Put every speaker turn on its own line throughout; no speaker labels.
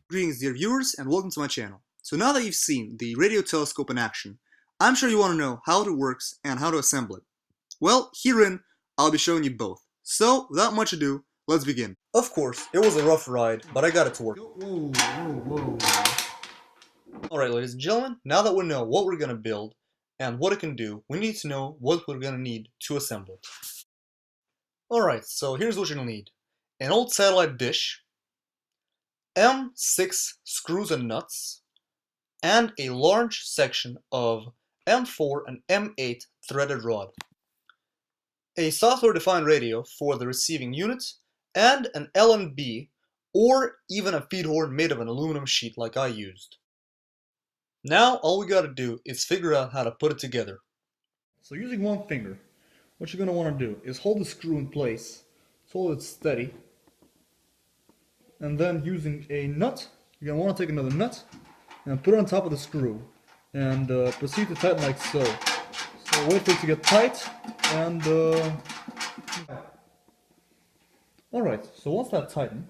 Greetings dear viewers and welcome to my channel. So now that you've seen the radio telescope in action, I'm sure you want to know how it works and how to assemble it. Well, herein, I'll be showing you both. So, without much ado, let's begin. Of course, it was a rough ride, but I got it to work. Whoa. Alright ladies and gentlemen, now that we know what we're going to build and what it can do, we need to know what we're going to need to assemble it. Alright, so here's what you're going to need. An old satellite dish, M6 screws and nuts, and a large section of M4 and M8 threaded rod. A software-defined radio for the receiving unit, and an LNB or even a feed horn made of an aluminum sheet like I used. Now all we gotta do is figure out how to put it together.
So using one finger, what you're going to want to do is hold the screw in place, so hold it steady, and then using a nut, you're going to want to take another nut and put it on top of the screw and proceed to tighten like so. So wait for it to get tight and alright, so once that's tightened,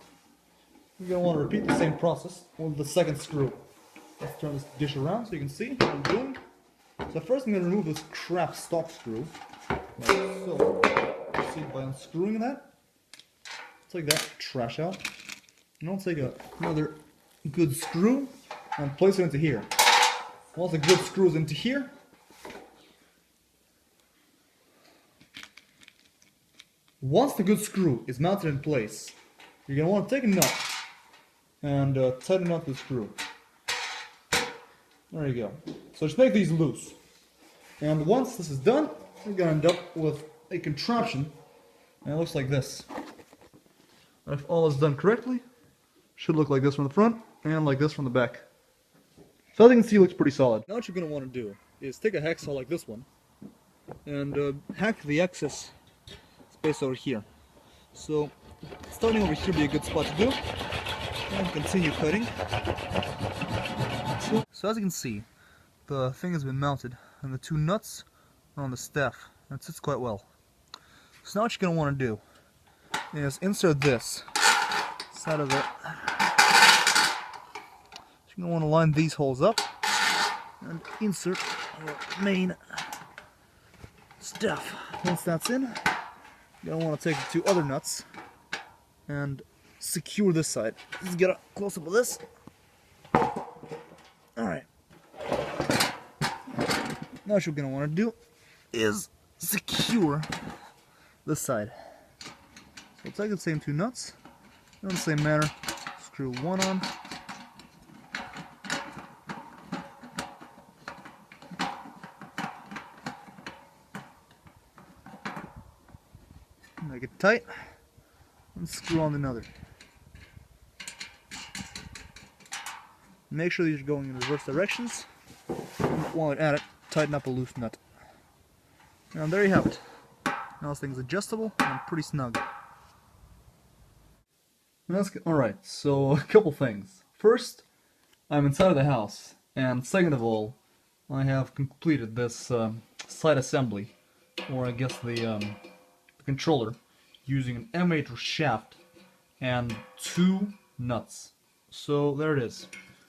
you're going to want to repeat the same process with the second screw. Let's turn this dish around so you can see what I'm doing. So first I'm going to remove this crap stock screw, like so. Proceed by unscrewing that. Take that trash out. And I'll take another good screw and place it into here. Once the good screw is into here, once the good screw is mounted in place, you're going to want to take a nut and tighten up the screw. There you go. So just make these loose. And once this is done, you're going to end up with a contraption, and it looks like this. If all is done correctly, should look like this from the front, and like this from the back. So as you can see, it looks pretty solid. Now what you're going to want to do is take a hacksaw like this one, and hack the excess space over here. So, starting over here would be a good spot to do, and continue cutting. So as you can see, the thing has been mounted and the two nuts are on the staff and it sits quite well. So now what you're going to want to do is insert this side of it. So you're going to want to line these holes up and insert our main stuff. Once that's in, you're going to want to take the two other nuts and secure this side. Let's get a close up of this. Alright. Now what you're going to want to do is secure this side. So take the same two nuts, in the same manner, screw one on, make it tight, and screw on another. Make sure these are going in reverse directions, and while you're at it, tighten up a loose nut. And there you have it. Now this thing's adjustable and pretty snug. Alright, so a couple things. First, I'm inside of the house, and second of all, I have completed this side assembly, or I guess the controller, using an M8 shaft and two nuts. So there it is.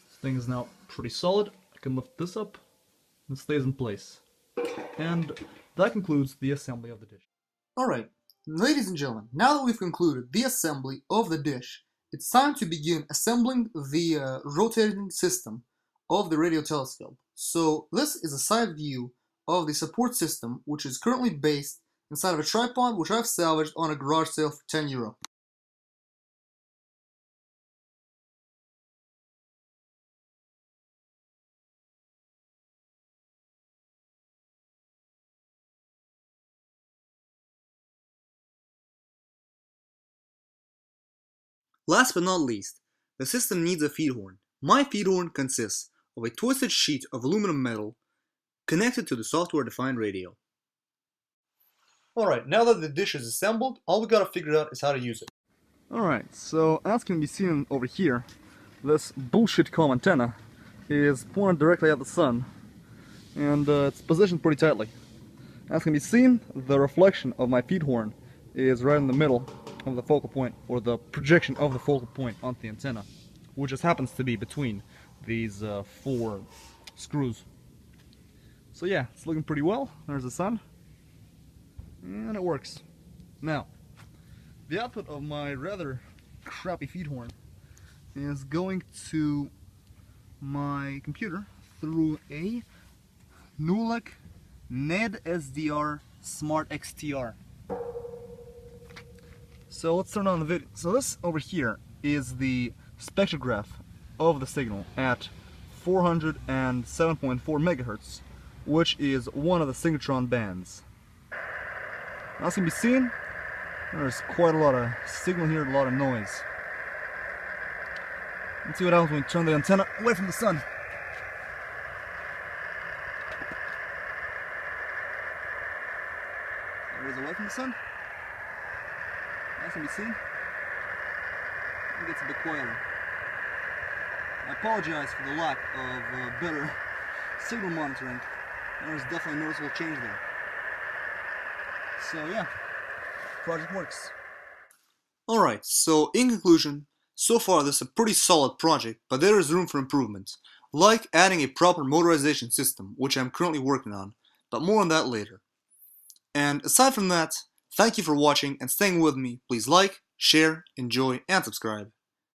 This thing is now pretty solid. I can lift this up, and it stays in place. And that concludes the assembly of the dish.
Alright, ladies and gentlemen, now that we've concluded the assembly of the dish, it's time to begin assembling the rotating system of the radio telescope. So this is a side view of the support system, which is currently based inside of a tripod which I've salvaged on a garage sale for €10. Last but not least, the system needs a feed horn. My feed horn consists of a twisted sheet of aluminum metal connected to the software-defined radio. Alright, now that the dish is assembled, all we gotta figure out is how to use it.
Alright, so as can be seen over here, this bullshit comm antenna is pointed directly at the sun, and it's positioned pretty tightly. As can be seen, the reflection of my feed horn is right in the middle of the focal point, or the projection of the focal point onto the antenna. which just happens to be between these 4 screws. So yeah, it's looking pretty well. There's the sun, and it works. Now, the output of my rather crappy feed horn is going to my computer through a Youll NED SDR Smart XTR. So let's turn on the video. So this over here is the spectrograph of the signal at 407.4 megahertz, which is one of the synchrotron bands. Now, as can be seen, there's quite a lot of signal here, a lot of noise. Let's see what happens when we turn the antenna away from the sun. There it is away from the sun. As can be seen, it gets a bit quieter. I apologize for the lack of better signal monitoring. There's definitely a noticeable change there. So yeah, project works.
Alright, so in conclusion, so far this is a pretty solid project, but there is room for improvement, like adding a proper motorization system, which I'm currently working on, but more on that later. And aside from that, thank you for watching and staying with me. Please like, share, enjoy, and subscribe.